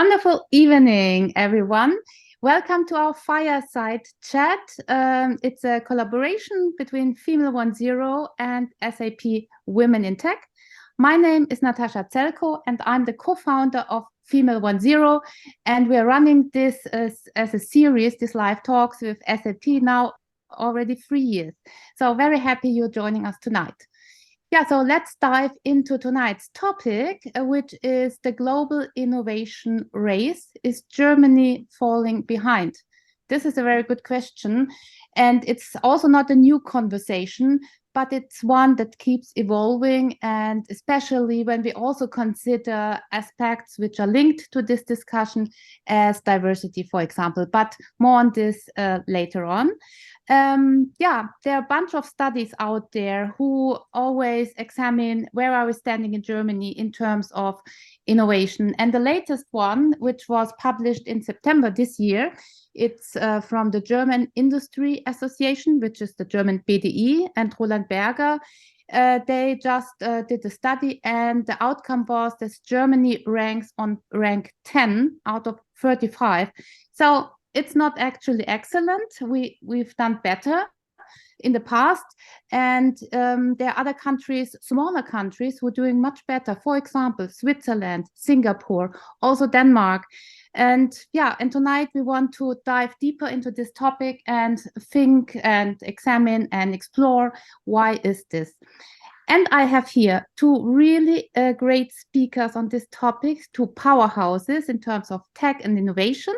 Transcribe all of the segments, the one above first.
Wonderful evening, everyone. Welcome to our fireside chat. It's a collaboration between maleOneZero and SAP Women in Tech. My name is Natascha Zeljko, and I'm the co-founder of maleOneZero. And we're running this as a series, these live talks with SAP now already 3 years. So very happy you're joining us tonight. Yeah, so let's dive into tonight's topic, which is the global innovation race. Is Germany falling behind? This is a very good question. And it's also not a new conversation, but it's one that keeps evolving. And especially when we also consider aspects which are linked to this discussion as diversity, for example, but more on this later on. Yeah, there are a bunch of studies out there who always examine where are we standing in Germany in terms of innovation. And the latest one, which was published in September this year, it's from the German Industry Association, which is the German BDI, and Roland Berger. They just did a study, and the outcome was that Germany ranks on rank 10 out of 35. So it's not actually excellent. We've done better in the past, and there are other countries, smaller countries, who are doing much better. For example, Switzerland, Singapore, also Denmark. And yeah, and tonight we want to dive deeper into this topic and think and examine and explore why is this. And I have here two really great speakers on this topic, two powerhouses in terms of tech and innovation.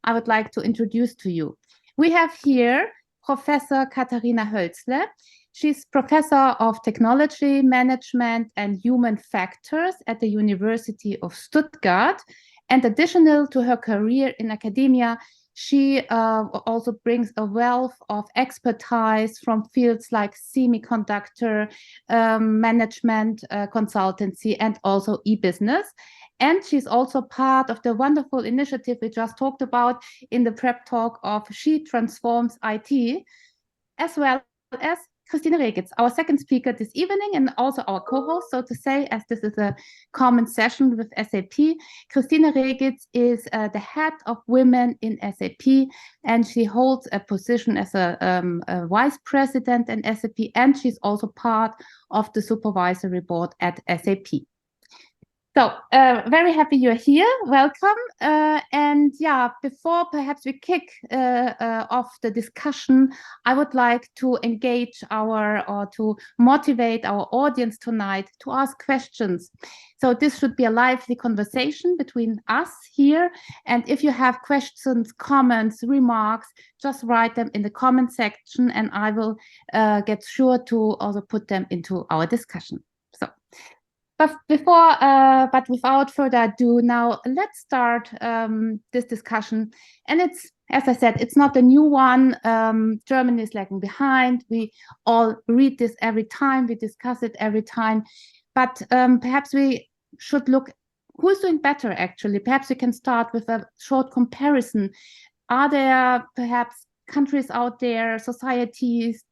I would like to introduce to you. We have here Professor Katharina Hölzle. She's Professor of Technology, Management and Human Factors at the University of Stuttgart. And additional to her career in academia, she also brings a wealth of expertise from fields like semiconductor management, consultancy, and also e-business. And she's also part of the wonderful initiative we just talked about in the prep talk of She Transforms IT, as well as Christine Regitz, our second speaker this evening, and also our co-host, so to say, as this is a common session with SAP. Christine Regitz is the head of women in SAP, and she holds a position as a vice president in SAP, and she's also part of the supervisory board at SAP. So very happy you're here. Welcome. And yeah, before perhaps we kick off the discussion, I would like to engage or to motivate our audience tonight to ask questions. So this should be a lively conversation between us here. And if you have questions, comments, remarks, just write them in the comment section, and I will get sure to also put them into our discussion. So. But without further ado, now let's start this discussion. And it's, as I said, it's not a new one. Germany is lagging behind. We all read this every time. We discuss it every time. But perhaps we should look who's doing better, actually. Perhaps we can start with a short comparison. Are there perhaps countries out there, societies,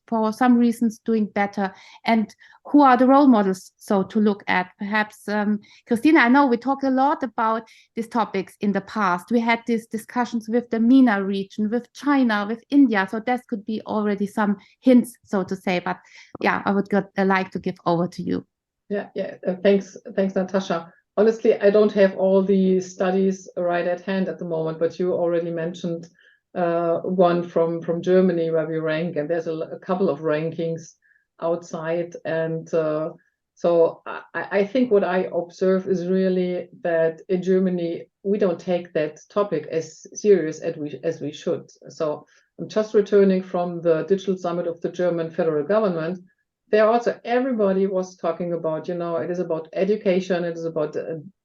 for some reasons doing better, and who are the role models so to look at? Perhaps Christina, I know we talked a lot about these topics in the past. We had these discussions with the MENA region, with China, with India, so that could be already some hints, so to say. But yeah, I would like to give over to you. Thanks Natascha. Honestly, I don't have all the studies right at hand at the moment, but you already mentioned one from Germany where we rank, and there's a couple of rankings outside. And so I think what I observe is really that in Germany, we don't take that topic as serious as we should. So I'm just returning from the digital summit of the German federal government. There also everybody was talking about, it is about education, it is about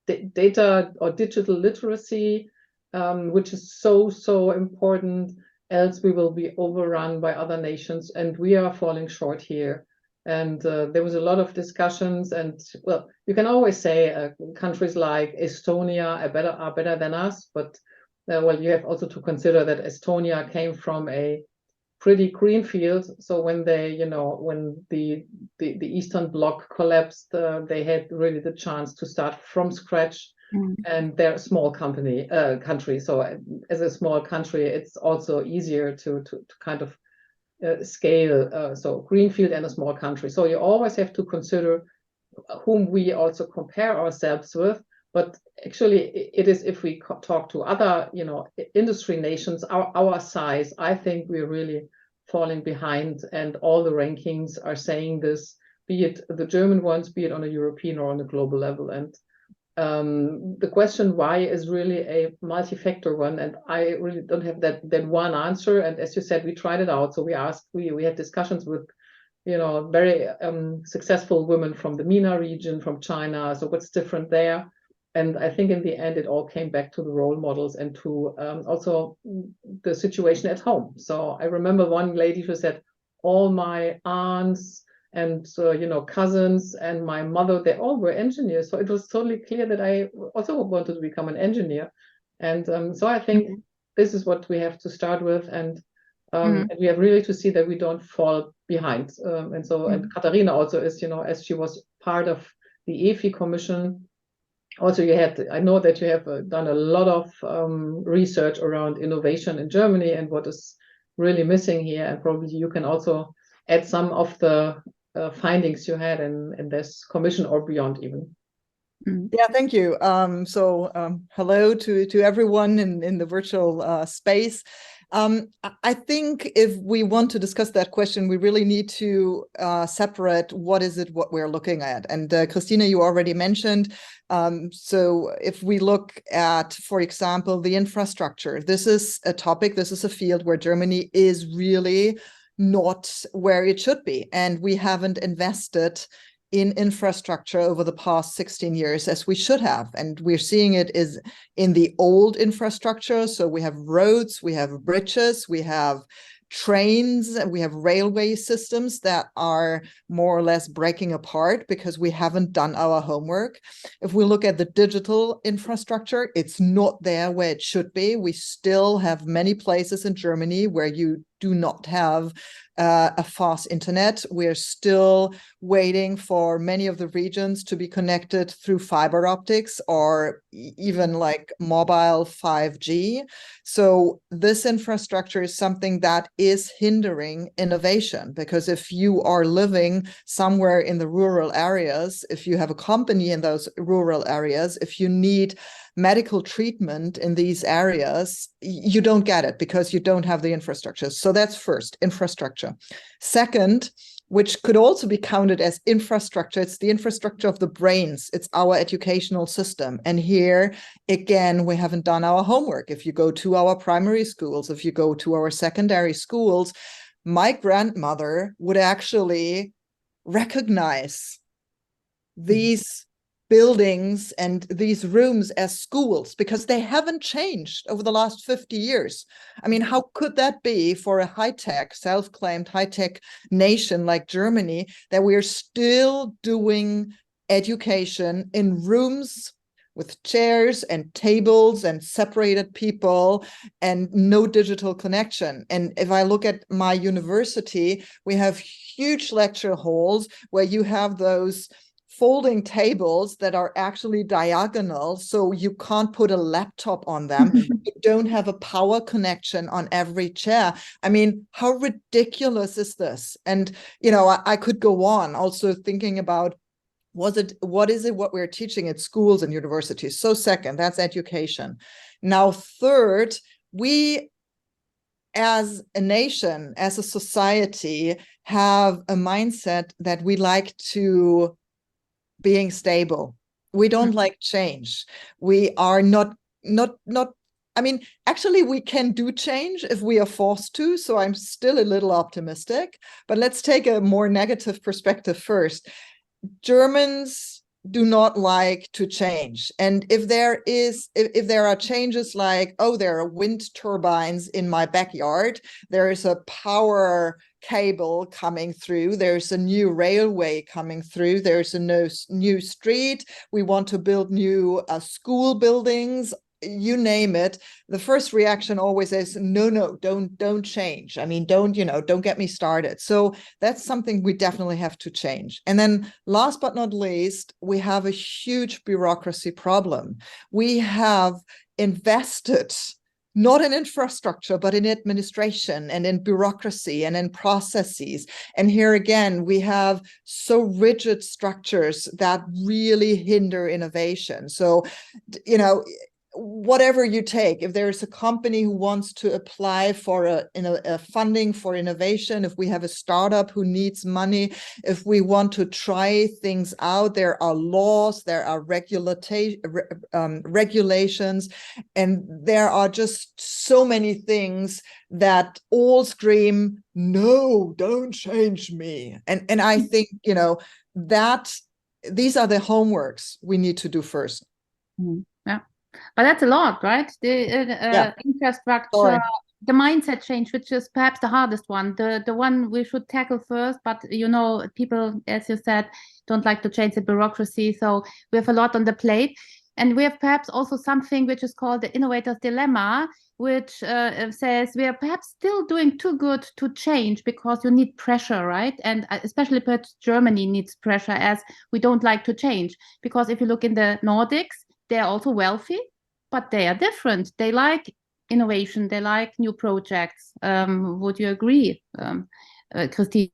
data or digital literacy, which is so important, else we will be overrun by other nations, and we are falling short here. And there was a lot of discussions, and well, you can always say countries like Estonia are better than us, but well, you have also to consider that Estonia came from a pretty green field. So when they, when the Eastern Bloc collapsed, they had really the chance to start from scratch. And they're a small country. So as a small country, it's also easier to kind of scale. So greenfield and a small country. So you always have to consider whom we also compare ourselves with. But actually, it is, if we talk to other, industry nations, our size, I think we're really falling behind, and all the rankings are saying this, be it the German ones, be it on a European or on a global level. And the question why is really a multi-factor one, and I really don't have that one answer. And as you said, we tried it out. So we had discussions with very successful women from the MENA region, from China. So what's different there? And I think in the end, it all came back to the role models and to also the situation at home. So I remember one lady who said, all my aunts and cousins and my mother, they all were engineers. So it was totally clear that I also wanted to become an engineer. And so I think this is what we have to start with. And we have really to see that we don't fall behind. And Katharina also is, as she was part of the EFI Commission, also I know that you have done a lot of research around innovation in Germany and what is really missing here. And probably you can also add some of the findings you had in this commission or beyond even. Yeah, thank you. Hello to everyone in the virtual space. I think if we want to discuss that question, we really need to separate what we're looking at. And Christina, you already mentioned, so if we look at, for example, the infrastructure, this is a topic, this is a field where Germany is really not where it should be. And we haven't invested in infrastructure over the past 16 years as we should have. And we're seeing it is in the old infrastructure. So we have roads, we have bridges, we have trains, we have railway systems that are more or less breaking apart because we haven't done our homework. If we look at the digital infrastructure, it's not there where it should be. We still have many places in Germany where you do not have a fast internet. We're still waiting for many of the regions to be connected through fiber optics or even like mobile 5G. So this infrastructure is something that is hindering innovation, because if you are living somewhere in the rural areas, if you have a company in those rural areas, if you need medical treatment in these areas, you don't get it because you don't have the infrastructure. So that's first, infrastructure. Second, which could also be counted as infrastructure, it's the infrastructure of the brains. It's our educational system. And here, again, we haven't done our homework. If you go to our primary schools, if you go to our secondary schools, my grandmother would actually recognize these buildings and these rooms as schools because they haven't changed over the last 50 years. I mean, how could that be for a high-tech, self-claimed high-tech nation like Germany, that we are still doing education in rooms with chairs and tables and separated people and no digital connection? And if I look at my university, we have huge lecture halls where you have those folding tables that are actually diagonal, so you can't put a laptop on them. You don't have a power connection on every chair. I mean, how ridiculous is this? And, I could go on also thinking about what is it we're teaching at schools and universities? So second, that's education. Now, third, we as a nation, as a society, have a mindset that we like to being stable. We don't like change. We are not, I mean, actually we can do change if we are forced to. So I'm still a little optimistic, but let's take a more negative perspective first. Germans do not like to change. And if there are changes like, oh, there are wind turbines in my backyard, there is a power cable coming through, there's a new railway coming through, there's a new street, we want to build new school buildings, you name it, the first reaction always is, no, don't change. I mean, don't get me started. So that's something we definitely have to change. And then last but not least, we have a huge bureaucracy problem. We have invested not in infrastructure, but in administration and in bureaucracy and in processes. And here again, we have so rigid structures that really hinder innovation. So, whatever you take, if there's a company who wants to apply for a funding for innovation, if we have a startup who needs money, if we want to try things out, there are laws, there are regulations, and there are just so many things that all scream, no, don't change me. And I think, that these are the homeworks we need to do first. Yeah. But that's a lot, right? The infrastructure, the mindset change, which is perhaps the hardest one, the one we should tackle first. But people, as you said, don't like to change the bureaucracy. So we have a lot on the plate, and we have perhaps also something which is called the innovator's dilemma, which says we are perhaps still doing too good to change because you need pressure, right? And especially perhaps Germany needs pressure, as we don't like to change, because if you look in the Nordics, they're also wealthy, but they are different. They like innovation. They like new projects. Would you agree, Christine?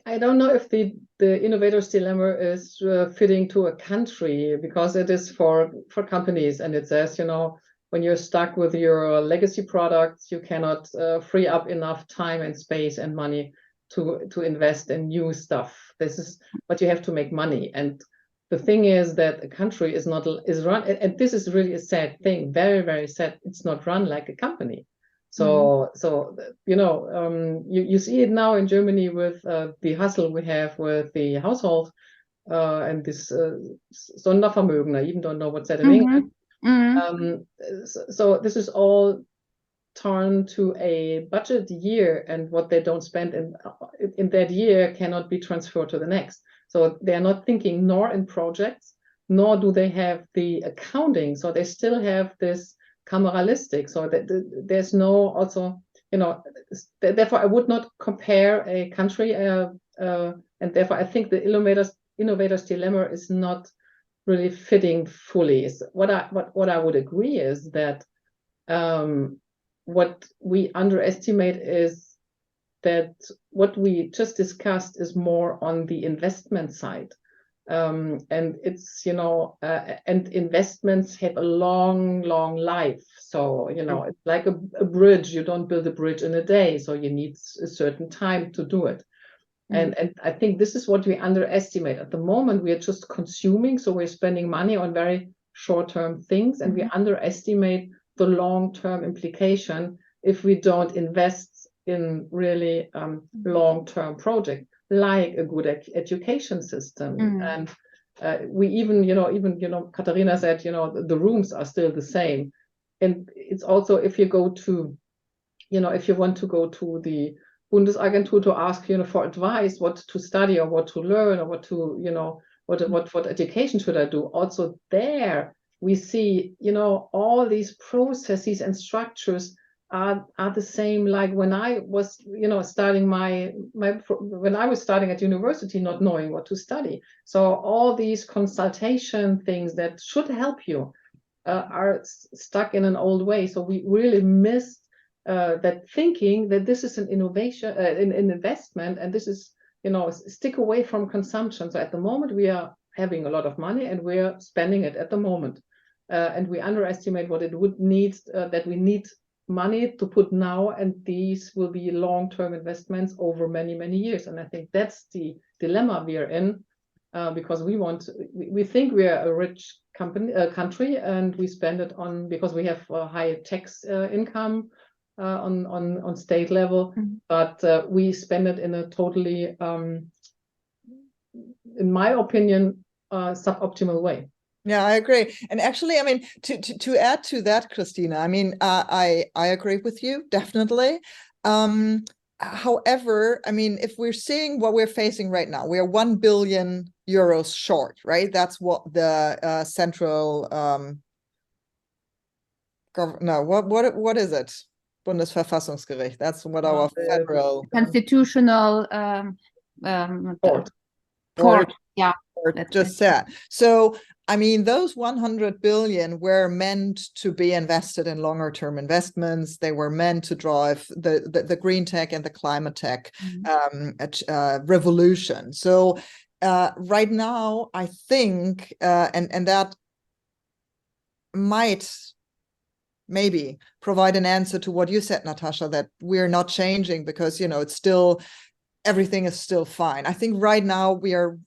I don't know if the innovator's dilemma is fitting to a country, because it is for companies, and it says, when you're stuck with your legacy products, you cannot free up enough time and space and money to invest in new stuff. This is what you have to make money. And the thing is that a country is run, and this is really a sad thing, very, very sad. It's not run like a company. So, you see it now in Germany with the hustle we have with the household and this Sondervermögen. I even don't know what's that in English. So this is all turned to a budget year, and what they don't spend in that year cannot be transferred to the next. So they're not thinking nor in projects, nor do they have the accounting. So they still have this cameralistic. So there's no also, therefore I would not compare a country, and therefore I think the innovator's dilemma is not really fitting fully. What I would agree is that what we underestimate is that what we just discussed is more on the investment side. And it's, and investments have a long, long life. So, it's like a bridge. You don't build a bridge in a day. So you need a certain time to do it. And I think this is what we underestimate. At the moment, we are just consuming. So we're spending money on very short-term things, and we underestimate the long-term implication if we don't invest in really long-term project, like a good education system. And we even Katharina said, the rooms are still the same. And it's also, if you go to, if you want to go to the Bundesagentur to ask, for advice, what to study or what to learn or what to, what education should I do? Also there we see, all these processes and structures are the same like when I was, starting when I was starting at university, not knowing what to study. So all these consultation things that should help you are stuck in an old way. So we really missed that thinking that this is an innovation, an investment, and this is, stick away from consumption. So at the moment we are having a lot of money and we're spending it at the moment. And we underestimate what it would need, that we need money to put now, and these will be long-term investments over many, many years. And I think that's the dilemma we are in, because we think we are a rich country, and we spend it on, because we have a high tax income on state level, but we spend it in a totally, in my opinion, suboptimal way. Yeah, I agree. And actually, I mean, to add to that, Christina, I mean, I agree with you, definitely. However, I mean, if we're seeing what we're facing right now, we are 1 billion euros short, right? That's what the central No, what is it? Bundesverfassungsgericht. That's what our federal constitutional court. Yeah, just said. So, I mean, those 100 billion were meant to be invested in longer term investments. They were meant to drive the green tech and the climate tech revolution. So right now, I think, and that might maybe provide an answer to what you said, Natascha, that we're not changing because, it's still, everything is still fine. I think right now we are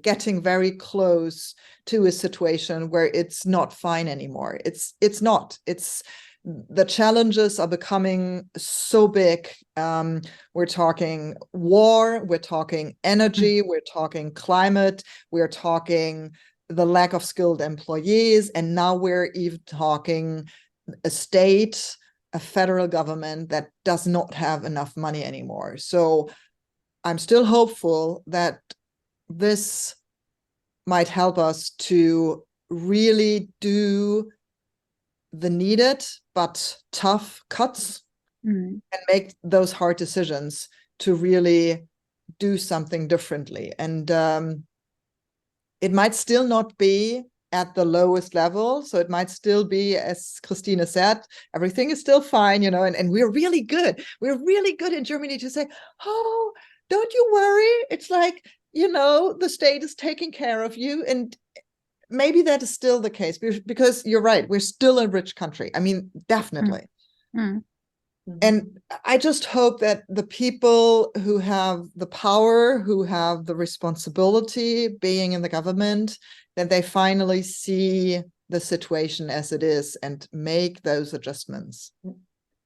getting very close to a situation where it's not fine anymore. It's not. It's the challenges are becoming so big. We're talking war, we're talking energy, we're talking climate, we're talking the lack of skilled employees, and now we're even talking a state, a federal government that does not have enough money anymore. So I'm still hopeful that this might help us to really do the needed but tough cuts and make those hard decisions to really do something differently. And it might still not be at the lowest level. So it might still be, as Christina said, everything is still fine, and we're really good. We're really good in Germany to say, oh, don't you worry. It's like, the state is taking care of you. And maybe that is still the case because you're right. We're still a rich country. I mean, definitely. And I just hope that the people who have the power, who have the responsibility being in the government, that they finally see the situation as it is and make those adjustments.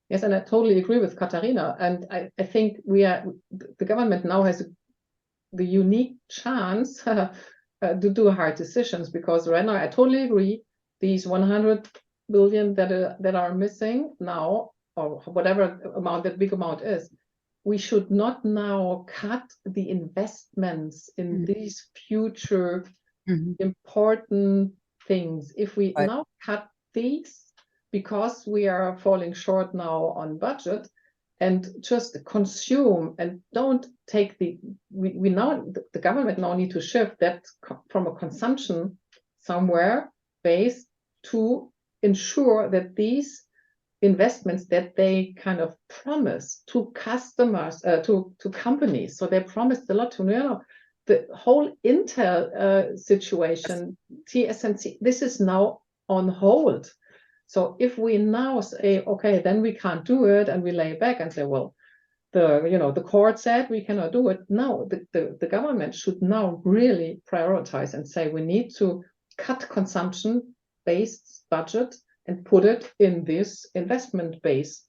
Yes, and I totally agree with Katharina. And I think the government now has the unique chance to do hard decisions, because right now I totally agree, these 100 billion that are missing now, or whatever amount, that big amount is, we should not now cut the investments in these future important things. If we now cut these because we are falling short now on budget, and just consume and don't take the government now need to shift that from a consumption somewhere base to ensure that these investments that they kind of promise to customers, to companies. So they promised a lot to the whole Intel situation, TSMC, this is now on hold. So if we now say, okay, then we can't do it, and we lay back and say, well, the court said we cannot do it. No, the government should now really prioritize and say we need to cut consumption-based budget and put it in this investment base,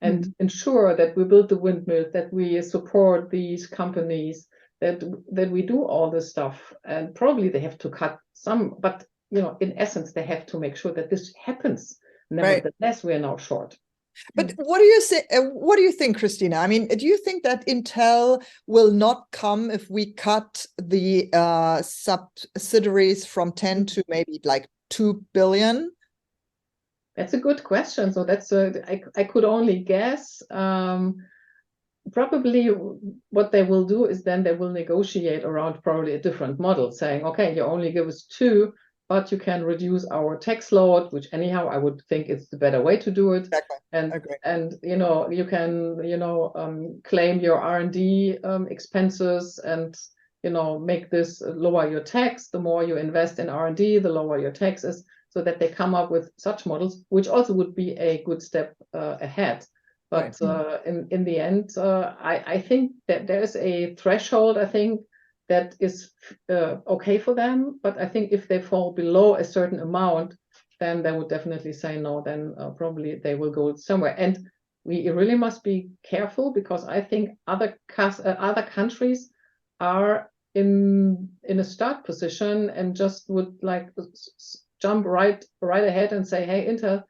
and ensure that we build the windmills, that we support these companies, that we do all this stuff. And probably they have to cut some, but in essence, they have to make sure that this happens. Nevertheless, we are now short. But what do you say? What do you think, Christina? I mean, do you think that Intel will not come if we cut the subsidiaries from 10 to maybe like 2 billion? That's a good question. So that's I could only guess. Probably what they will do is then they will negotiate around probably a different model, saying, okay, you only give us 2, but you can reduce our tax load, which anyhow I would think is the better way to do it. Exactly. And you can claim your R&D expenses, and make this lower your tax. The more you invest in R&D, the lower your taxes, so that they come up with such models, which also would be a good step ahead. But in the end, I think that there is a threshold, I think, that is okay for them. But I think if they fall below a certain amount, then they would definitely say no, then probably they will go somewhere. And we really must be careful, because I think other countries are in a start position and just would like jump right ahead and say, hey, Intel,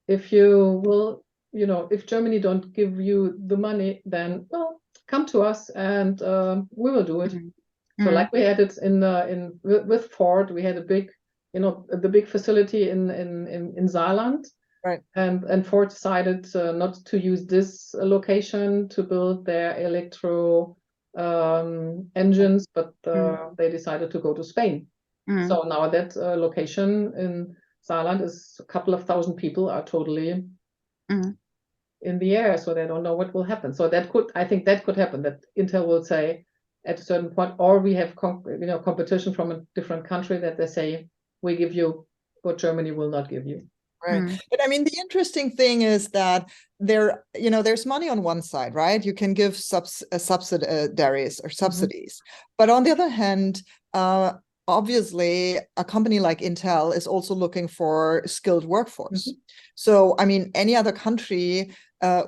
if you will, if Germany don't give you the money, then well, come to us and we will do it. So like we had it with Ford, we had a big, the big facility in Saarland, Right. And Ford decided not to use this location to build their electro engines, but they decided to go to Spain. So now that location in Saarland is a couple of thousand people are totally in the air, so they don't know what will happen. So I think that could happen, that Intel will say at a certain point, or we have competition from a different country, that they say, we give you what Germany will not give you. Right. But I mean, the interesting thing is that there's money on one side, right? You can give subsidiaries or subsidies. But on the other hand, obviously, a company like Intel is also looking for skilled workforce. So, I mean, any other country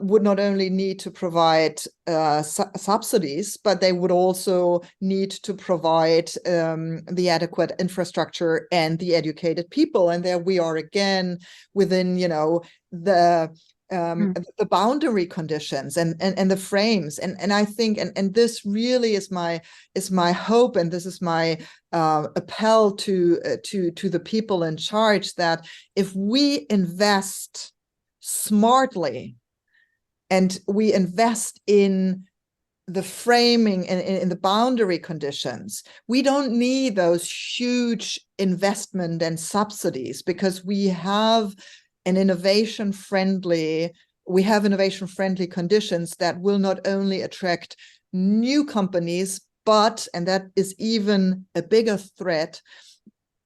would not only need to provide subsidies, but they would also need to provide the adequate infrastructure and the educated people. And there we are again within, the boundary conditions and the frames. And I think, and this really is my hope, and this is my appel to the people in charge, that if we invest smartly and we invest in the framing and in the boundary conditions, we don't need those huge investment and subsidies, because we have innovation-friendly conditions that will not only attract new companies, but, and that is even a bigger threat,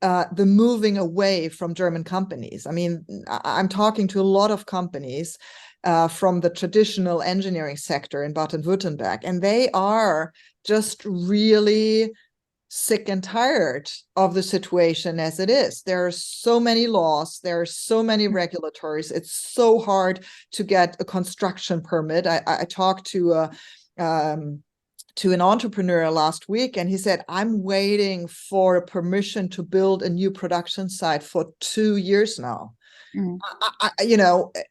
the moving away from German companies. I mean, I'm talking to a lot of companies from the traditional engineering sector in Baden-Württemberg, and they are just really sick and tired of the situation as it is. There are so many laws, there are so many regulatories. It's so hard to get a construction permit. I talked to an entrepreneur last week, and he said, I'm waiting for a permission to build a new production site for 2 years now.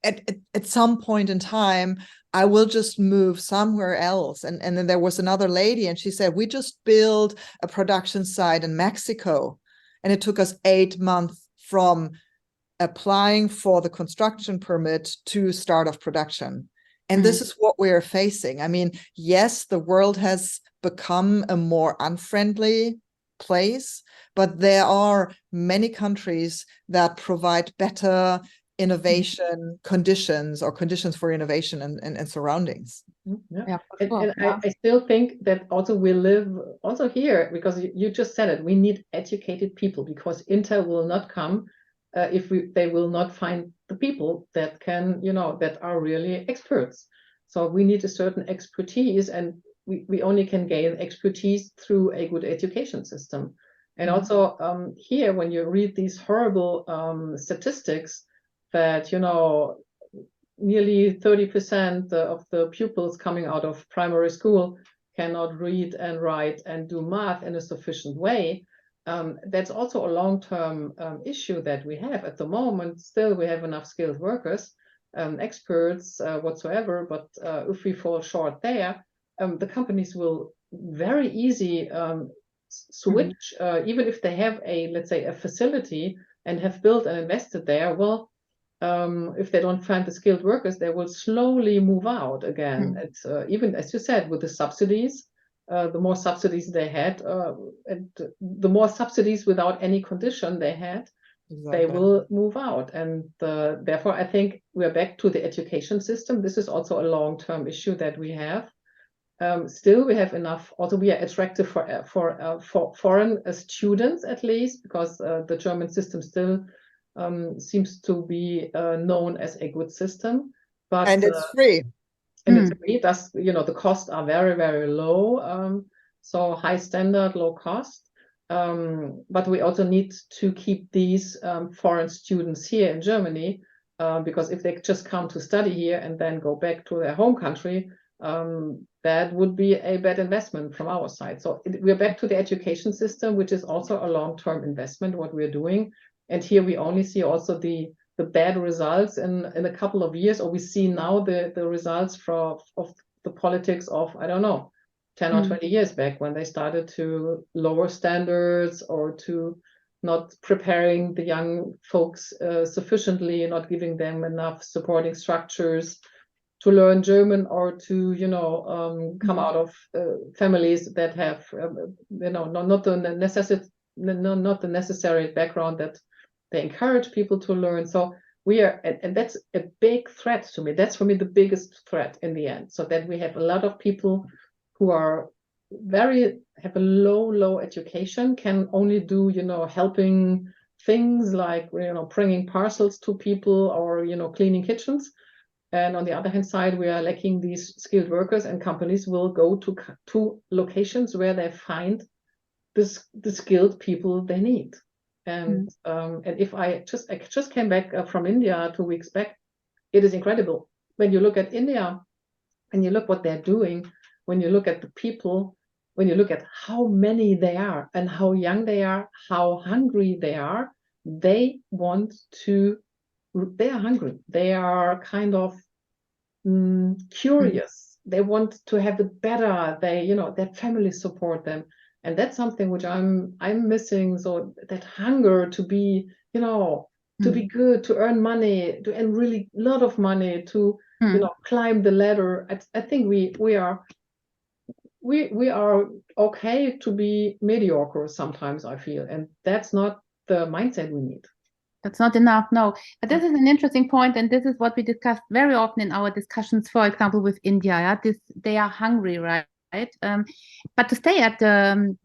At some point in time, I will just move somewhere else. And then there was another lady, and she said, we just built a production site in Mexico, and it took us 8 months from applying for the construction permit to start of production. And this is what we're facing. I mean, yes, the world has become a more unfriendly place, but there are many countries that provide better innovation conditions, or conditions for innovation and surroundings. I still think that also we live also here, because you just said it, we need educated people, because Intel will not come if they will not find the people that can, that are really experts. So we need a certain expertise, and we only can gain expertise through a good education system. And also here, when you read these horrible statistics that, nearly 30% of the pupils coming out of primary school cannot read and write and do math in a sufficient way, that's also a long-term issue that we have at the moment. Still, we have enough skilled workers, experts whatsoever, but if we fall short there, the companies will very easy switch, even if they have let's say a facility and have built and invested there. Well, if they don't find the skilled workers, they will slowly move out again. It's even, as you said, with the subsidies, the more subsidies they had, and the more subsidies without any condition they had, they will move out. And therefore, I think we're back to the education system. This is also a long-term issue that we have. Still, we have enough. Also, we are attractive for foreign students, at least, because the German system still seems to be known as a good system. And it's free. And it's free. Thus, the costs are very, very low. So high standard, low cost. But we also need to keep these foreign students here in Germany, because if they just come to study here and then go back to their home country, that would be a bad investment from our side. So we're back to the education system, which is also a long-term investment, what we're doing. And here we only see also the bad results in a couple of years, or we see now the results of the politics of, I don't know, 10 or 20 years back, when they started to lower standards or to not preparing the young folks sufficiently, not giving them enough supporting structures to learn German, or to, you know, come out of families that have, you know, not the necessary background that they encourage people to learn. So we are, and that's a big threat to me. That's for me the biggest threat in the end. So that we have a lot of people who are have a low education, can only do, you know, helping things like, you know, bringing parcels to people, or, you know, cleaning kitchens. And on the other hand side, we are lacking these skilled workers, and companies will go to locations where they find the skilled people they need. And and if I just came back from India 2 weeks back, it is incredible. When you look at India, and you look what they're doing, when you look at the people, when you look at how many they are, and how young they are, how hungry they are, they are hungry. They are kind of curious. They want to have it better. They, you know, their families support them. And that's something which I'm missing. So that hunger to be, you know, to be good, to earn money, to earn really a lot of money, to, you know, climb the ladder. I think we are okay to be mediocre sometimes, I feel. And that's not the mindset we need. That's not enough, no. But this is an interesting point, and this is what we discussed very often in our discussions, for example, with India. Yeah? They are hungry, right? But to stay at the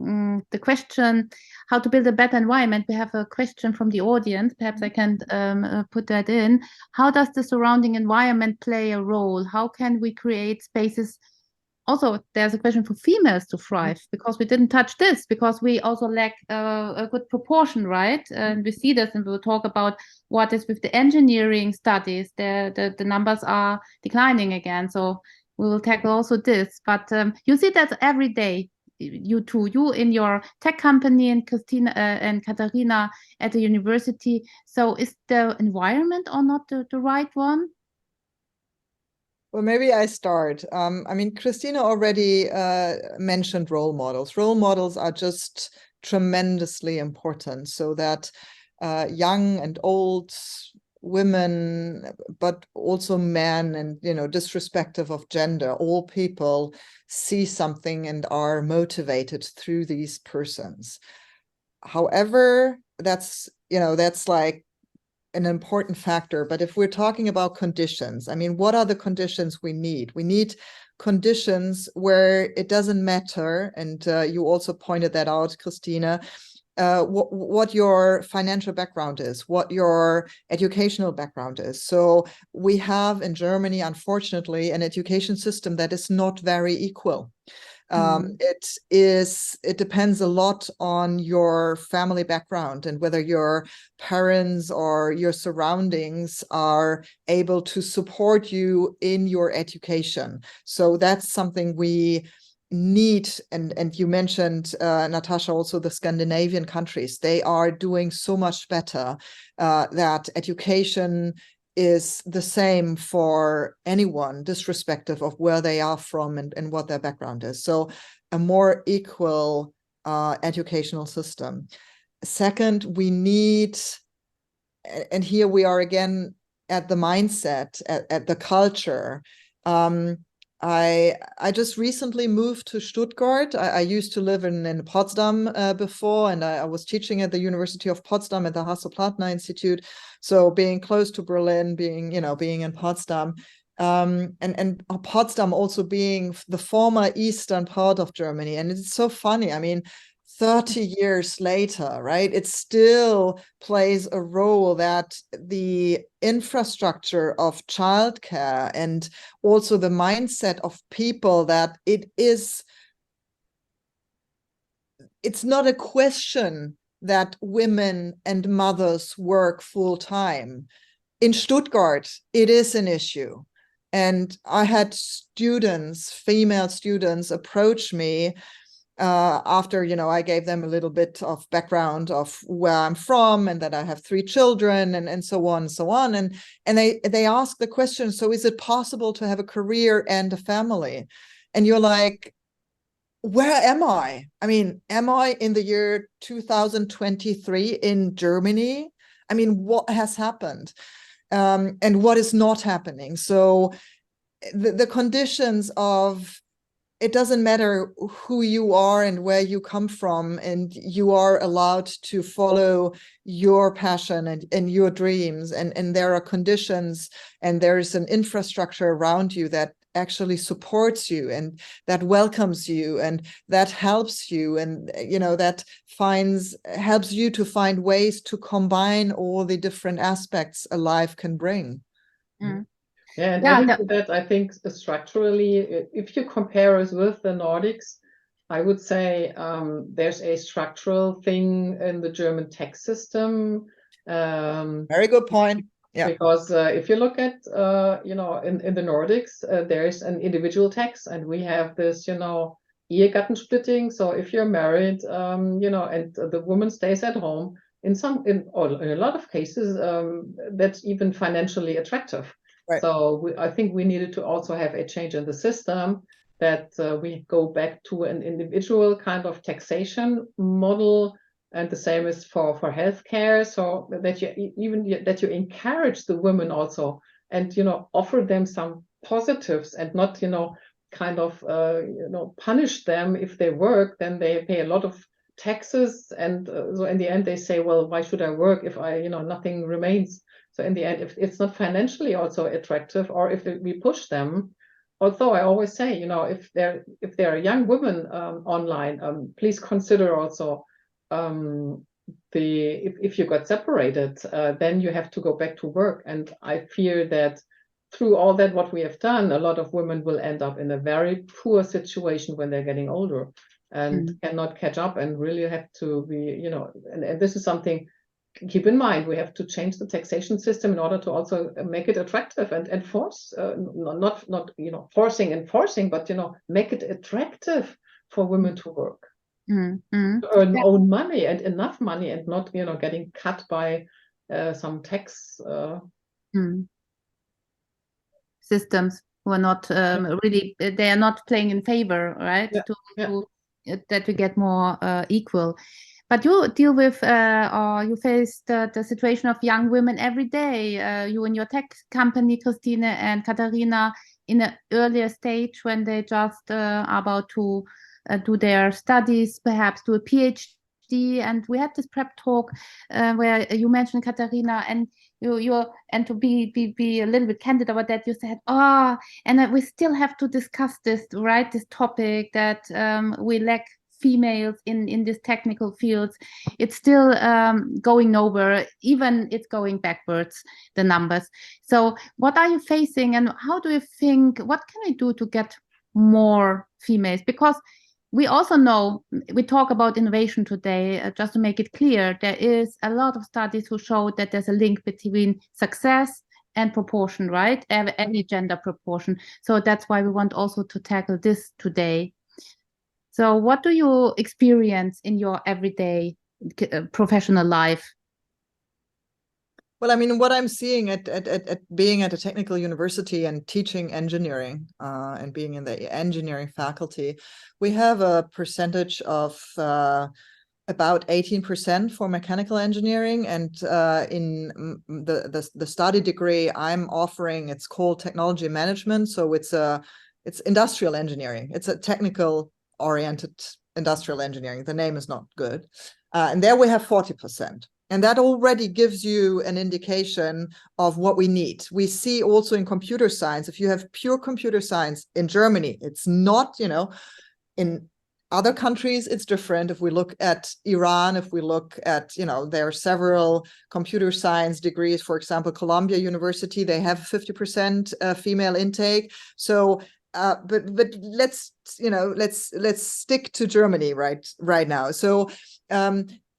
question, how to build a better environment, we have a question from the audience. Perhaps I can put that in. How does the surrounding environment play a role? How can we create spaces? Also, there's a question for females to thrive, because we didn't touch this, because we also lack a good proportion, right? And we see this, and we'll talk about what is with the engineering studies. The numbers are declining again. So we will tackle also this. But you see that every day, you too, you in your tech company, and Christina and Katharina at the university. So is the environment or not the right one? Well, maybe I start. I mean, Christina already mentioned role models. Role models are just tremendously important, so that young and old women, but also men, and, you know, disrespective of gender, all people see something and are motivated through these persons. However, that's, you know, that's like an important factor. But if we're talking about conditions, I mean, what are the conditions we need? We need conditions where it doesn't matter, and you also pointed that out, Christina, what your financial background is, what your educational background is. So we have in Germany, unfortunately, an education system that is not very equal. It depends a lot on your family background, and whether your parents or your surroundings are able to support you in your education. So that's something we need. And you mentioned, Natascha, also the Scandinavian countries. They are doing so much better, that education is the same for anyone, disrespective of where they are from and what their background is. So a more equal educational system. Second, we need, and here we are again at the mindset, at the culture. I just recently moved to Stuttgart. I used to live in Potsdam before, and I was teaching at the University of Potsdam at the Hasso-Plattner Institute. So being close to Berlin, being in Potsdam, and Potsdam also being the former eastern part of Germany. And it's so funny. I mean, 30 years later, right, it still plays a role that the infrastructure of childcare and also the mindset of people, that it's not a question that women and mothers work full time. In Stuttgart, it is an issue. And I had students, female students, approach me after, I gave them a little bit of background of where I'm from, and that I have 3 children, and so on and so on. And they ask the question, so is it possible to have a career and a family? And you're like, where am I? I mean, am I in the year 2023 in Germany? I mean, what has happened? And what is not happening? So the conditions of, it doesn't matter who you are and where you come from, and you are allowed to follow your passion and your dreams. And there are conditions and there is an infrastructure around you that actually supports you and that welcomes you and that helps you, and that helps you to find ways to combine all the different aspects a life can bring. Mm. Yeah, and adding to that, I think structurally, if you compare us with the Nordics, I would say there's a structural thing in the German tax system. Very good point. Yeah. Because if you look at, in the Nordics, there's an individual tax, and we have this, Ehegattensplitting. So if you're married, and the woman stays at home, in a lot of cases, that's even financially attractive. Right. So I think we needed to also have a change in the system, that we go back to an individual kind of taxation model. And the same is for healthcare, so that you encourage the women also, and offer them some positives, and not kind of punish them if they work. Then they pay a lot of taxes, and so in the end they say, well, why should I work if I nothing remains? So in the end, if it's not financially also attractive, or if we push them. Although I always say, if there are young women online, please consider also. If you got separated, then you have to go back to work. And I fear that through all that what we have done, a lot of women will end up in a very poor situation when they're getting older, and cannot catch up, and really have to be, and this is something, keep in mind, we have to change the taxation system in order to also make it attractive, and force, not forcing, but make it attractive for women to work. To earn own money, and enough money, and not getting cut by some tax systems who are not really, they are not playing in favor, right? That we get more equal. But you deal with or you face the situation of young women every day. You in your tech company, Christine and Katharina, in an earlier stage when they just are about to do their studies, perhaps do a PhD. And we had this prep talk where you mentioned, Katharina, and and to be a little bit candid about that, you said, and we still have to discuss this, right? This topic that we lack females in these technical fields. It's still going nowhere, even it's going backwards, the numbers. So what are you facing, and how do you think, what can we do to get more females? Because we also know, we talk about innovation today, just to make it clear, there is a lot of studies who show that there's a link between success and proportion, right? Any gender proportion. So that's why we want also to tackle this today. So what do you experience in your everyday professional life? Well, I mean, what I'm seeing at being at a technical university and teaching engineering and being in the engineering faculty, we have a percentage of about 18% for mechanical engineering. And in the study degree I'm offering, it's called technology management. So it's industrial engineering. It's a technical oriented industrial engineering. The name is not good. And there we have 40%. And that already gives you an indication of what we need. We see also in computer science, if you have pure computer science in Germany, it's not, in other countries, it's different. If we look at Iran, if we look at, there are several computer science degrees, for example, Columbia University, they have 50% female intake. So, but let's stick to Germany right now. So,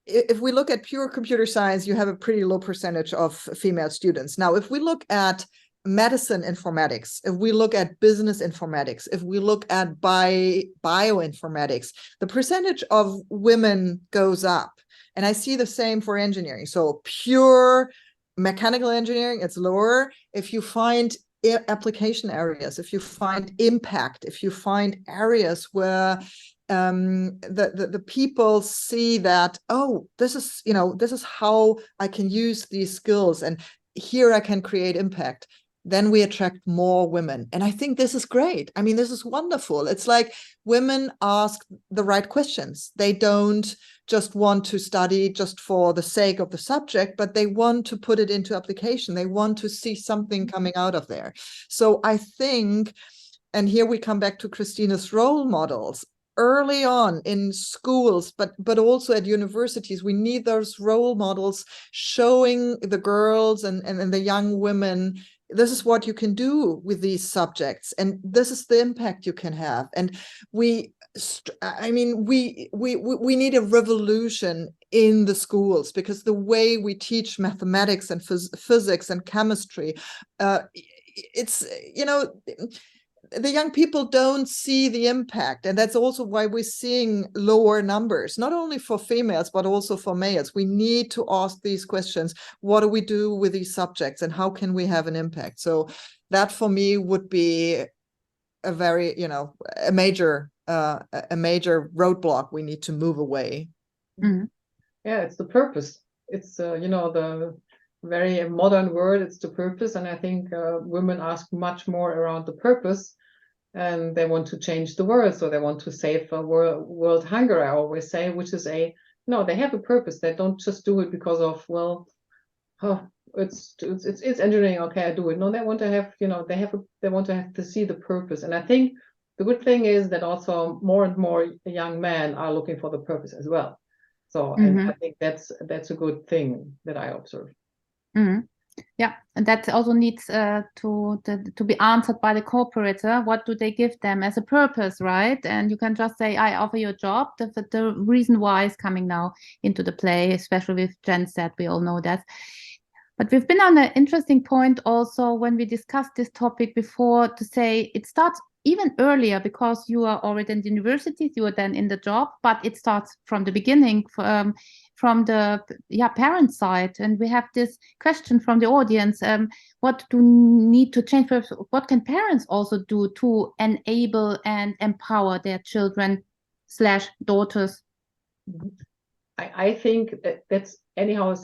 if we look at pure computer science, you have a pretty low percentage of female students. Now, if we look at medicine informatics, if we look at business informatics, if we look at bioinformatics, the percentage of women goes up. And I see the same for engineering. So pure mechanical engineering, it's lower. If you find application areas, if you find impact, if you find areas where the people see that, oh, this is how I can use these skills, and here I can create impact, then we attract more women. And I think this is great. I mean, this is wonderful. It's like women ask the right questions. They don't just want to study just for the sake of the subject, but they want to put it into application. They want to see something coming out of there. So I think, and here we come back to Christina's role models. Early on in schools, but also at universities, we need those role models showing the girls and the young women, this is what you can do with these subjects, and this is the impact you can have. And we need a revolution in the schools, because the way we teach mathematics and physics and chemistry, it's, the young people don't see the impact. And that's also why we're seeing lower numbers, not only for females, but also for males. We need to ask these questions. What do we do with these subjects, and how can we have an impact? So that for me would be a very, a major roadblock we need to move away. Mm-hmm. Yeah, it's the purpose. It's, the very modern word, it's the purpose. And I think women ask much more around the purpose, and they want to change the world. So they want to save world hunger, I always say, which is they have a purpose. They don't just do it because of, it's engineering. Okay, I do it. No, they want to have, they want to have to see the purpose. And I think the good thing is that also more and more young men are looking for the purpose as well. So, and I think that's a good thing that I observe. Mm-hmm. Yeah, and that also needs to be answered by the cooperator. What do they give them as a purpose, right? And you can just say, I offer you a job. The reason why is coming now into the play, especially with Gen Z. We all know that. But we've been on an interesting point also when we discussed this topic before, to say it starts even earlier, because you are already in the universities, you are then in the job, but it starts from the beginning, from the parent side. And we have this question from the audience: what do need to change? What can parents also do to enable and empower their children / daughters? I think that's anyhow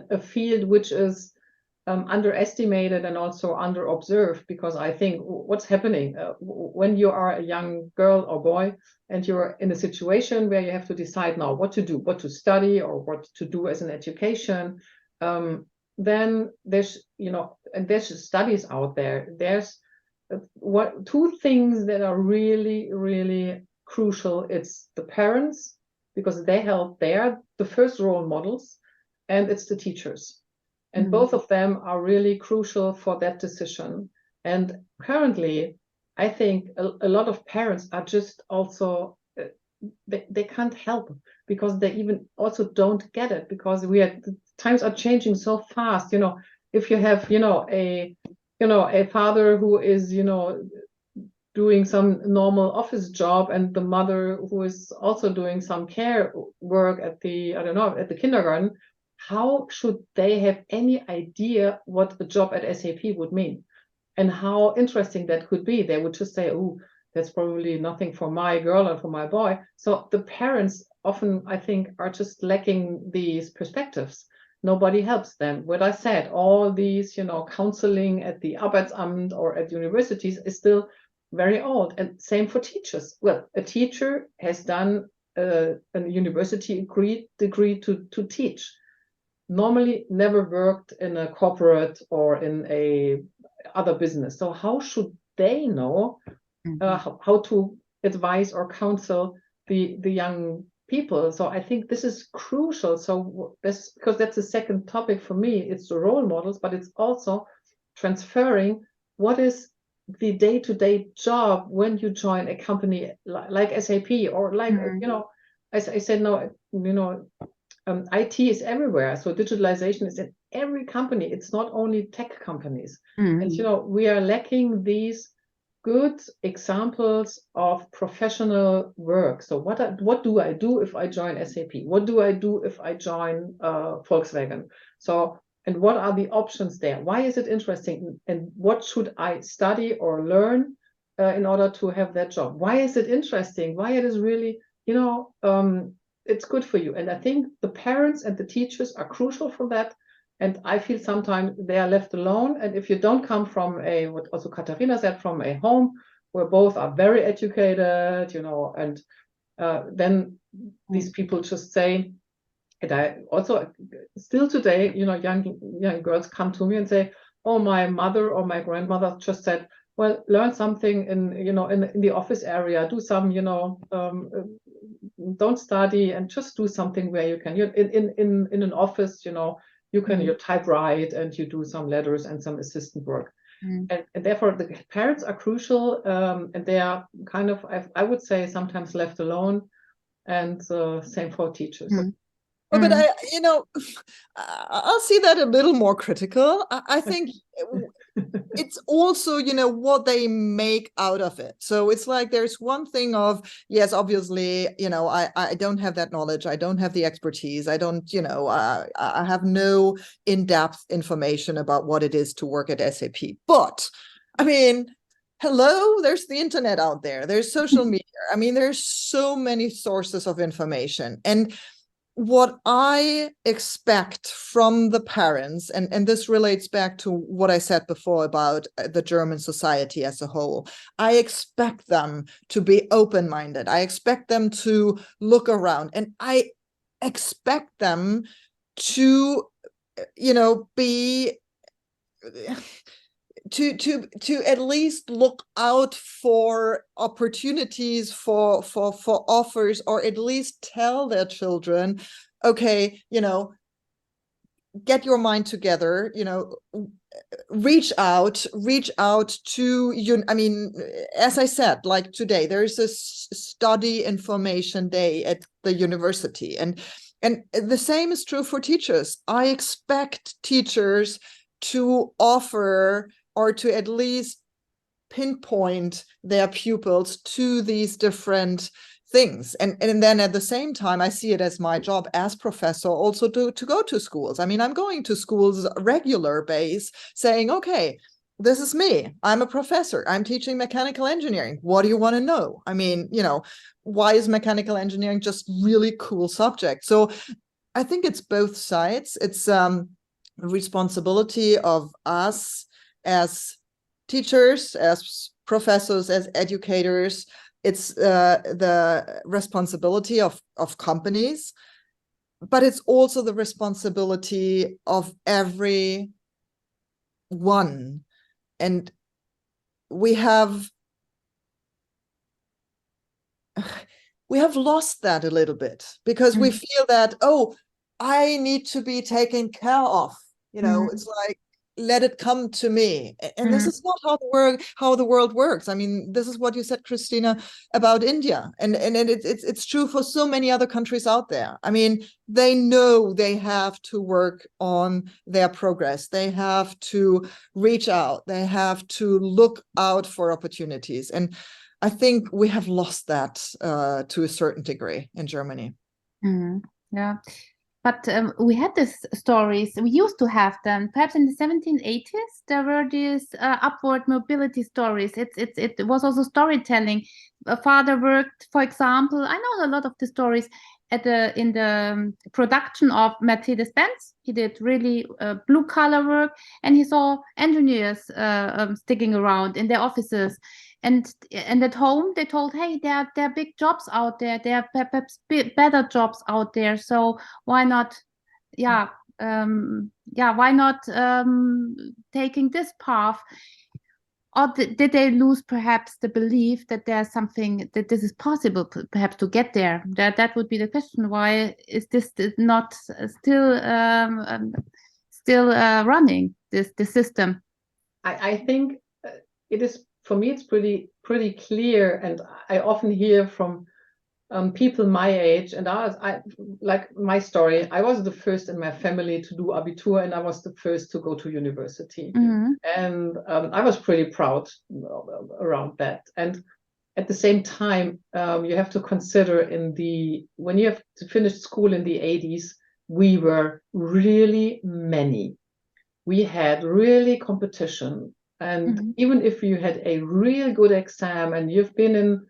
a field which is underestimated and also underobserved, because I think what's happening when you are a young girl or boy and you're in a situation where you have to decide now what to do, what to study or what to do as an education, then there's and there's studies out there. There's two things that are really, really crucial. It's the parents, because they're the first role models, and it's the teachers. And both of them are really crucial for that decision. And currently, I think a lot of parents are just also, they can't help, because they even also don't get it, because the times are changing so fast. If you have, a father who is, doing some normal office job, and the mother who is also doing some care work at the kindergarten, how should they have any idea what a job at SAP would mean and how interesting that could be? They would just say, oh, that's probably nothing for my girl or for my boy. So the parents often, I think, are just lacking these perspectives. Nobody helps them. What I said, all these, counseling at the Arbeitsamt or at universities is still very old. And same for teachers. Well, a teacher has done a university degree to teach. Normally never worked in a corporate or in a other business. So how should they know how to advise or counsel the young people? So I think this is crucial. So because that's the second topic for me. It's the role models, but it's also transferring what is the day-to-day job when you join a company like SAP or like, as I said, IT is everywhere. So digitalization is in every company. It's not only tech companies. And, we are lacking these good examples of professional work. So what do I do if I join SAP? What do I do if I join Volkswagen? So, and what are the options there? Why is it interesting? And what should I study or learn in order to have that job? Why is it interesting? Why it is really, it's good for you? And I think the parents and the teachers are crucial for that. And I feel sometimes they are left alone. And if you don't come from what also Katharina said, from a home where both are very educated, and then these people just say, and I also still today, young girls come to me and say, oh, my mother or my grandmother just said, well, learn something in the office area, do some, don't study, and just do something where you can, in an office, you can you typewrite and you do some letters and some assistant work. And therefore the parents are crucial, and they are kind of, I would say, sometimes left alone, and same for teachers. Well, but I'll see that a little more critical. I think it's also, what they make out of it. So it's like there's one thing of, yes, obviously, I don't have that knowledge. I don't have the expertise. I don't, I have no in-depth information about what it is to work at SAP. But I mean, hello, there's the internet out there. There's social media. I mean, there's so many sources of information. And what I expect from the parents, and this relates back to what I said before about the German society as a whole, I expect them to be open-minded. I expect them to look around, and I expect them to, be to at least look out for opportunities, for offers, or at least tell their children, okay, get your mind together, reach out to you. I mean, as I said, like today, there is a study information day at the university, and the same is true for teachers. I expect teachers to offer, or to at least pinpoint their pupils to these different things. And then at the same time, I see it as my job as professor also to go to schools. I mean, I'm going to schools regular base saying, okay, this is me. I'm a professor. I'm teaching mechanical engineering. What do you want to know? I mean, why is mechanical engineering just really cool subject? So I think it's both sides. It's responsibility of us as teachers, as professors, as educators. It's the responsibility of companies, but it's also the responsibility of everyone. And we have lost that a little bit, because we feel that, oh, I need to be taken care of. It's like, let it come to me. And this is not how the world works. I mean, this is what you said, Christina, about India. And it's true for so many other countries out there. I mean, they know they have to work on their progress. They have to reach out. They have to look out for opportunities. And I think we have lost that to a certain degree in Germany. Yeah. But we had these stories, we used to have them, perhaps in the 1780s, there were these upward mobility stories. It was also storytelling. A father worked, for example, I know a lot of the stories in the production of Mercedes-Benz. He did really blue-collar work, and he saw engineers sticking around in their offices. And at home, they told, hey, there are big jobs out there. There are perhaps better jobs out there. So why not, why not taking this path? Or did they lose perhaps the belief that there's something, that this is possible, perhaps to get there? That would be the question. Why is this not still running, this system? I think it is. For me, it's pretty clear, and I often hear from people my age, and I like my story. I was the first in my family to do Abitur, and I was the first to go to university, and I was pretty proud around that. And at the same time, you have to consider when you have to finish school in the 80s, we were really many. We had really competition. And even if you had a real good exam and you've been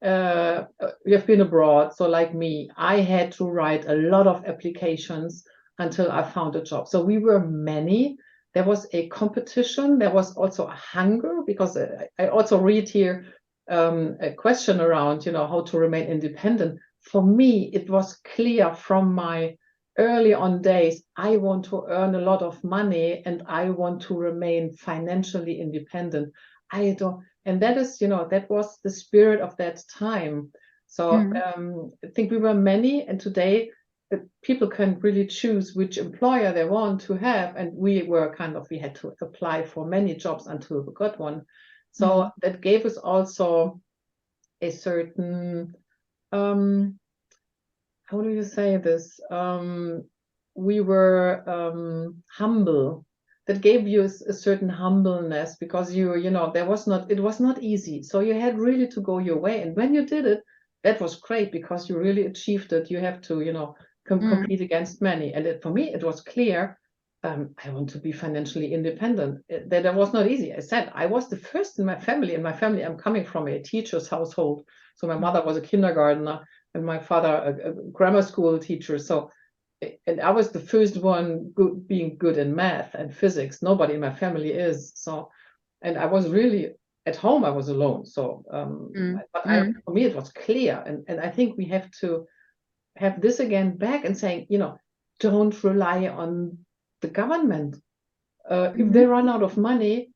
abroad, so like me, I had to write a lot of applications until I found a job. So we were many. There was a competition. There was also a hunger, because I also read here a question around, how to remain independent. For me, it was clear from my early on days, I want to earn a lot of money and I want to remain financially independent. And that is, that was the spirit of that time. So I think we were many, and today people can really choose which employer they want to have. And we had to apply for many jobs until we got one. So that gave us also a certain, how do you say this? We were humble. That gave you a certain humbleness, because it was not easy. So you had really to go your way. And when you did it, that was great, because you really achieved it. You have to, compete against many. And for me, it was clear, I want to be financially independent. That was not easy. I said, I was the first in my family. In my family, I'm coming from a teacher's household. So my mother was a kindergartner and my father a grammar school teacher. So, and I was the first one being good in math and physics. Nobody in my family is. So, and I was really at home. I was alone. So, for me, it was clear. And I think we have to have this again back and saying, don't rely on the government. If they run out of money,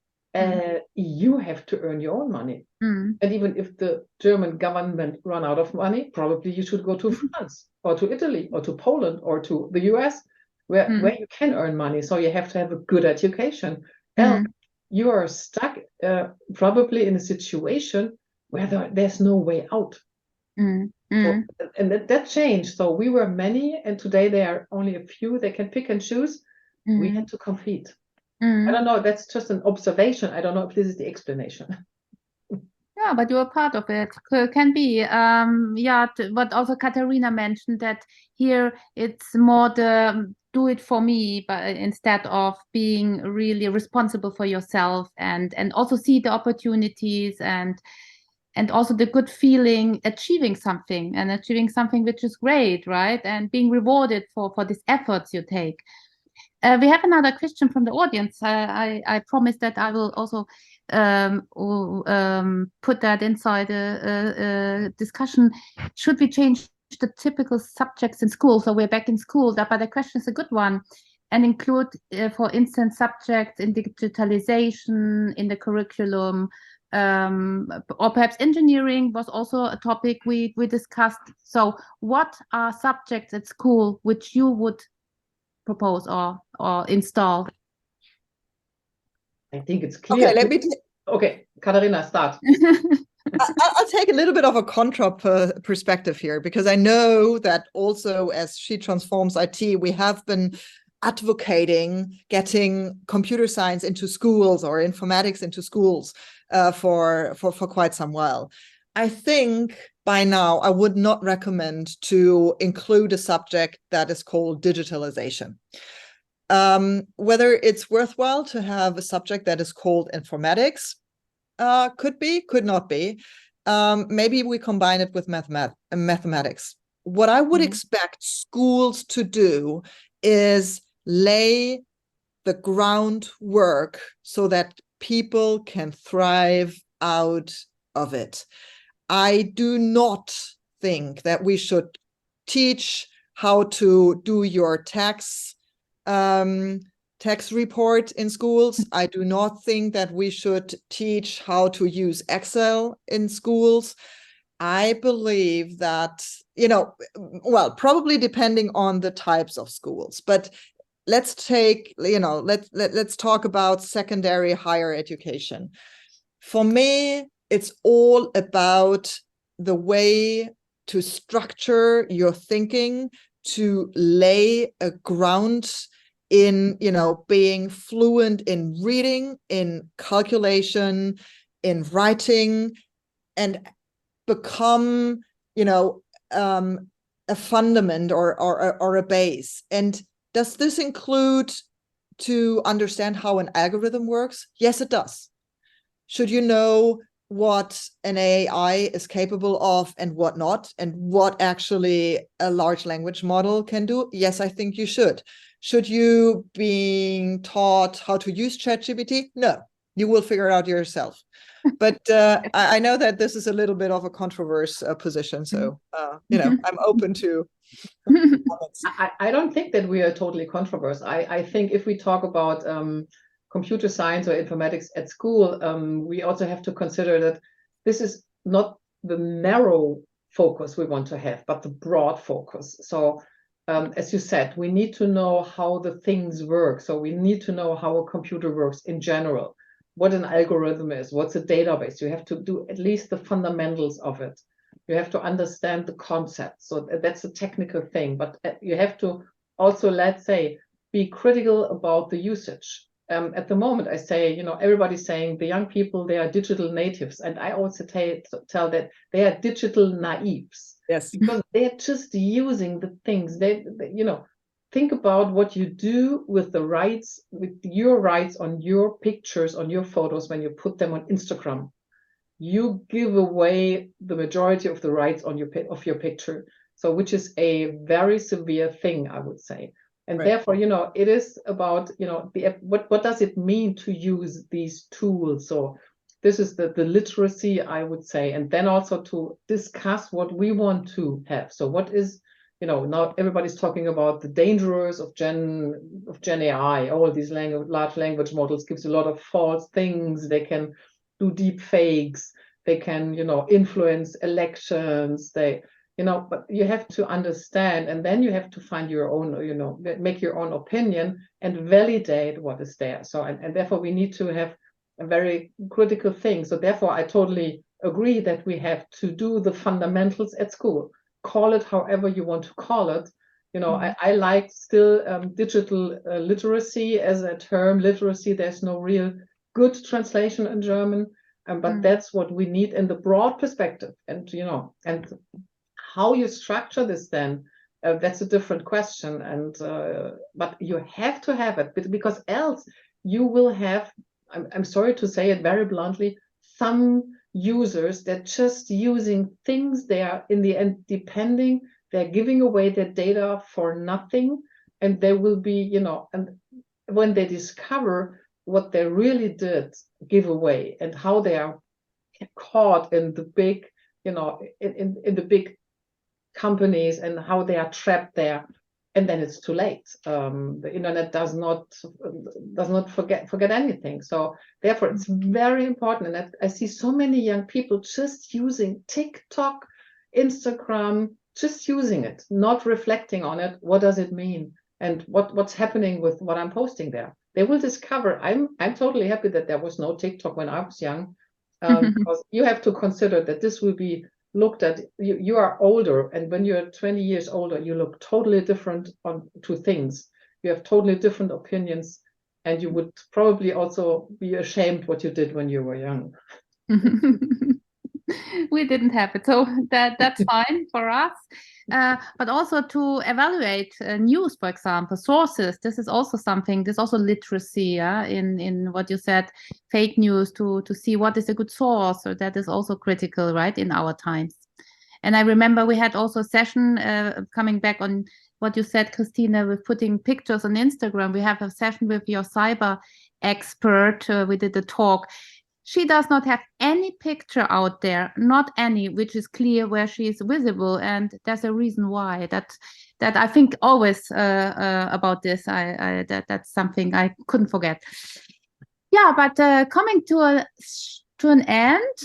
you have to earn your own money. And even if the German government run out of money, probably you should go to France or to Italy or to Poland or to the US, where you can earn money. So you have to have a good education. Else you are stuck probably in a situation where there's no way out. So, and that changed. So we were many, and today there are only a few. They can pick and choose. We had to compete. I don't know. That's just an observation. I don't know if this is the explanation. Yeah, but you're part of it. Can be. What also Katharina mentioned, that here it's more the do it for me, but instead of being really responsible for yourself, and also see the opportunities and also the good feeling achieving something which is great, right? And being rewarded for these efforts you take. We have another question from the audience. I promise that I will also put that inside a discussion. Should we change the typical subjects in school? So we're back in school, but the question is a good one, and include, for instance, subjects in digitalization in the curriculum, or perhaps engineering was also a topic we discussed. So what are subjects at school which you would propose or install? I think it's clear. Okay, okay, Katharina, start. I'll take a little bit of a contra perspective here, because I know that also as She Transforms IT, we have been advocating getting computer science into schools or informatics into schools for quite some while. I think by now I would not recommend to include a subject that is called digitalization. Whether it's worthwhile to have a subject that is called informatics, could be, could not be. Maybe we combine it with mathematics. What I would expect schools to do is lay the groundwork so that people can thrive out of it. I do not think that we should teach how to do your tax report in schools. I do not think that we should teach how to use Excel in schools. I believe that, well, probably depending on the types of schools, but let's take, let's talk about secondary higher education. For me, it's all about the way to structure your thinking, to lay a ground in, being fluent in reading, in calculation, in writing, and become, a fundament or a base. And does this include to understand how an algorithm works? Yes, it does. Should you know what an AI is capable of and what not, and what actually a large language model can do? Yes, I think you should. Should you be taught how to use ChatGPT? No, you will figure it out yourself. But I know that this is a little bit of a controversial position, so I'm open to comments. I don't think that we are totally controversial. I think if we talk about computer science or informatics at school, we also have to consider that this is not the narrow focus we want to have, but the broad focus. So as you said, we need to know how the things work. So we need to know how a computer works in general, what an algorithm is, what's a database. You have to do at least the fundamentals of it. You have to understand the concept. So that's a technical thing, but you have to also, let's say, be critical about the usage. At the moment, I say, everybody's saying the young people, they are digital natives. And I also tell that they are digital naives. Yes. Because they're just using the things. They think about what you do with the rights, with your rights on your pictures, on your photos, when you put them on Instagram. You give away the majority of the rights on your picture. So, which is a very severe thing, I would say. And right. Therefore, it is about, what does it mean to use these tools? So this is the literacy, I would say, and then also to discuss what we want to have. So what is, now everybody's talking about the dangers of Gen AI. All these large language models gives a lot of false things. They can do deep fakes. They can, influence elections. But you have to understand, and then you have to find your own, make your own opinion and validate what is there. So, and therefore we need to have a very critical thing. So therefore I totally agree that we have to do the fundamentals at school. Call it however you want to call it. I like still digital literacy as a term. Literacy, there's no real good translation in German, but that's what we need in the broad perspective. And, and how you structure this then, that's a different question. And but you have to have it, because else you will have, I'm sorry to say it very bluntly, some users that just using things, they are in the end depending, they're giving away their data for nothing, and they will be, and when they discover what they really did give away and how they are caught in the big, in the big companies and how they are trapped there, and then it's too late. The internet does not forget anything. So therefore it's very important. And I see so many young people just using TikTok, Instagram, just using it, not reflecting on it. What does it mean? And what's happening with what I'm posting there? They will discover. I'm totally happy that there was no TikTok when I was young, because you have to consider that this will be looked at. You are older, and when you're 20 years older, you look totally different to things. You have totally different opinions, and you would probably also be ashamed what you did when you were young. We didn't have it, so that's fine for us. But also to evaluate news, for example, sources. This is also something. There's also literacy in what you said, fake news, to see what is a good source. So that is also critical, right, in our times. And I remember we had also a session coming back on what you said, Christina, with putting pictures on Instagram. We have a session with your cyber expert. We did a talk. She does not have any picture out there, not any, which is clear where she is visible, and there's a reason why. That I think always about this. That's something I couldn't forget. Yeah, but coming to an end,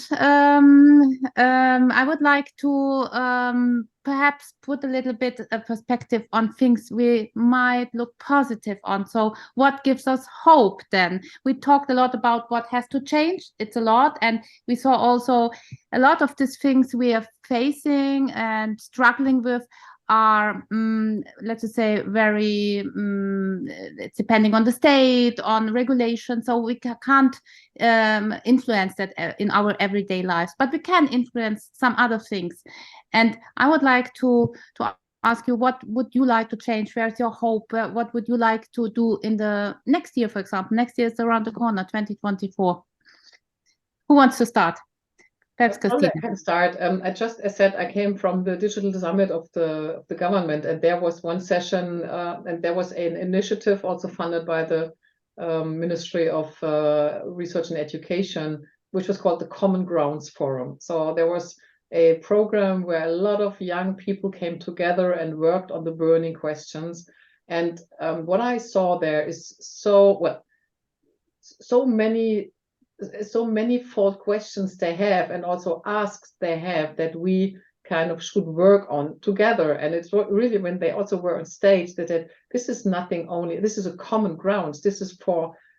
I would like to perhaps put a little bit of perspective on things we might look positive on. So what gives us hope then? We talked a lot about what has to change. It's a lot. And we saw also a lot of these things we are facing and struggling with are, let's just say, very, it's depending on the state, on regulation. So we can't influence that in our everyday lives, but we can influence some other things. And I would like to ask you, what would you like to change? Where's your hope? What would you like to do in the next year, for example? Next year is around the corner, 2024. Who wants to start? Perhaps Probably Christina. I can start. As I said, I came from the digital summit of the government, and there was one session, and there was an initiative also funded by the Ministry of Research and Education, which was called the Common Grounds Forum. So there was a program where a lot of young people came together and worked on the burning questions. And what I saw there is so many fault questions they have, and also asks they have, that we kind of should work on together. And it's really when they also were on stage that this is nothing only, this is a common grounds. This is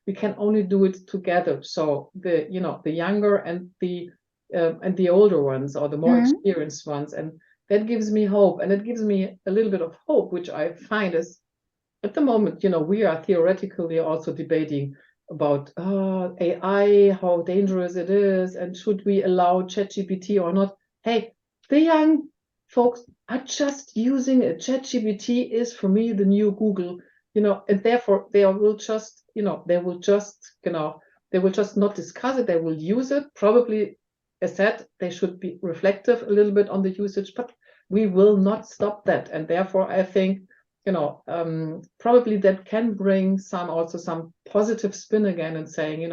we can only do it together. So the younger and the older ones, or the more experienced ones, and that gives me hope. And it gives me a little bit of hope, which I find is at the moment, we are theoretically also debating about AI, how dangerous it is, and should we allow ChatGPT or not. Hey, the young folks are just using it. ChatGPT is, for me, the new Google, and therefore they will just not discuss it. They will use it. Probably, as said, they should be reflective a little bit on the usage, but we will not stop that. And therefore, I think probably that can bring some positive spin again, and saying,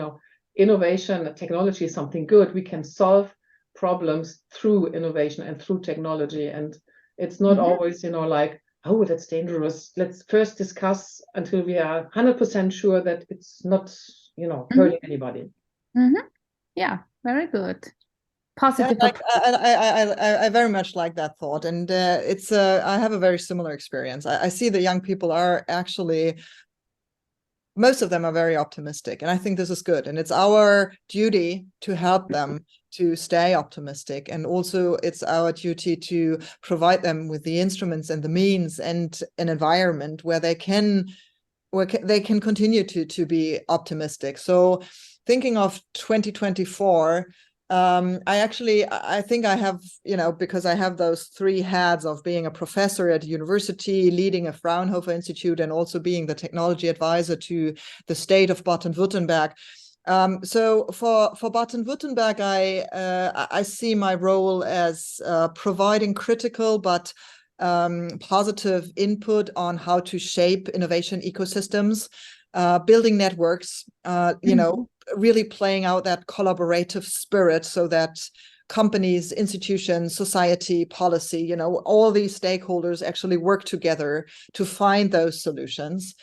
innovation and technology is something good. We can solve problems through innovation and through technology. And it's not always, like, oh, that's dangerous. Let's first discuss until we are 100% sure that it's not, hurting anybody. Yeah, very good. Positive. I very much like that thought, and I have a very similar experience. I see the young people are actually, most of them are very optimistic, and I think this is good, and it's our duty to help them to stay optimistic, and also it's our duty to provide them with the instruments and the means and an environment where they can continue to be optimistic. So thinking of 2024, I think I have, because I have those three hats of being a professor at a university, leading a Fraunhofer Institute, and also being the technology advisor to the state of Baden-Württemberg. So for Baden-Württemberg, I see my role as providing critical but positive input on how to shape innovation ecosystems, building networks, really playing out that collaborative spirit, so that companies, institutions, society, policy, all these stakeholders actually work together to find those solutions.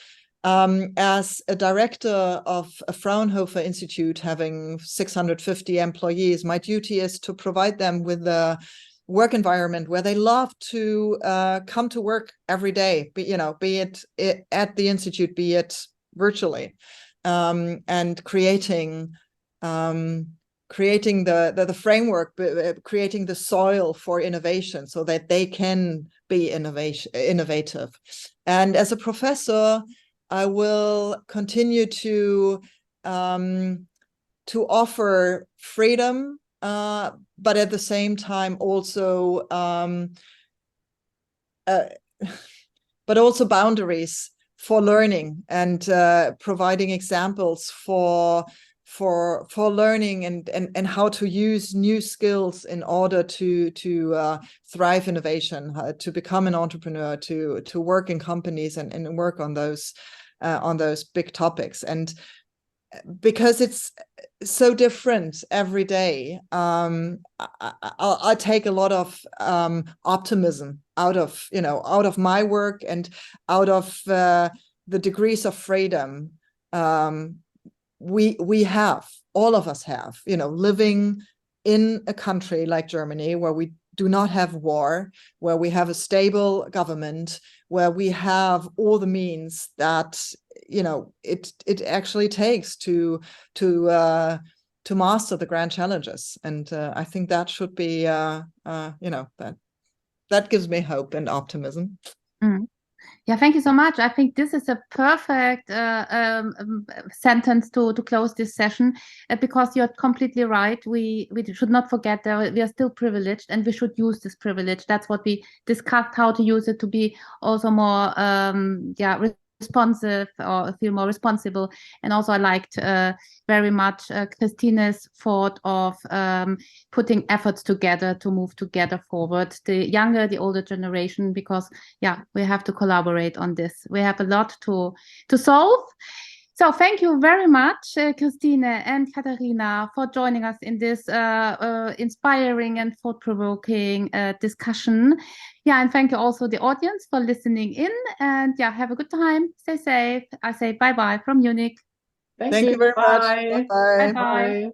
As a director of a Fraunhofer Institute having 650 employees, my duty is to provide them with a work environment where they love to come to work every day, be it at the institute, be it virtually, and creating the framework, creating the soil for innovation, so that they can be innovative. And as a professor, I will continue to offer freedom, but at the same time also, but also boundaries for learning, and providing examples for learning, and how to use new skills in order to thrive innovation, to become an entrepreneur, to work in companies and work on those big topics. And because it's so different every day, I'll take a lot of optimism out of my work, and out of the degrees of freedom we have, all of us have, living in a country like Germany, where we do not have war, where we have a stable government, where we have all the means that it actually takes to master the grand challenges. And I think that should be that gives me hope and optimism. Yeah, thank you so much. I think this is a perfect sentence to close this session, because you're completely right. We should not forget that we are still privileged, and we should use this privilege. That's what we discussed, how to use it to be also more responsive or feel more responsible. And also I liked very much Christine's thought of putting efforts together to move together forward, the younger, the older generation, because yeah, we have to collaborate on this. We have a lot to solve. So thank you very much, Christine and Katharina, for joining us in this inspiring and thought-provoking discussion. Yeah, and thank you also the audience for listening in. And yeah, have a good time. Stay safe. I say bye-bye from Munich. Thank you very much. Bye-bye. Bye.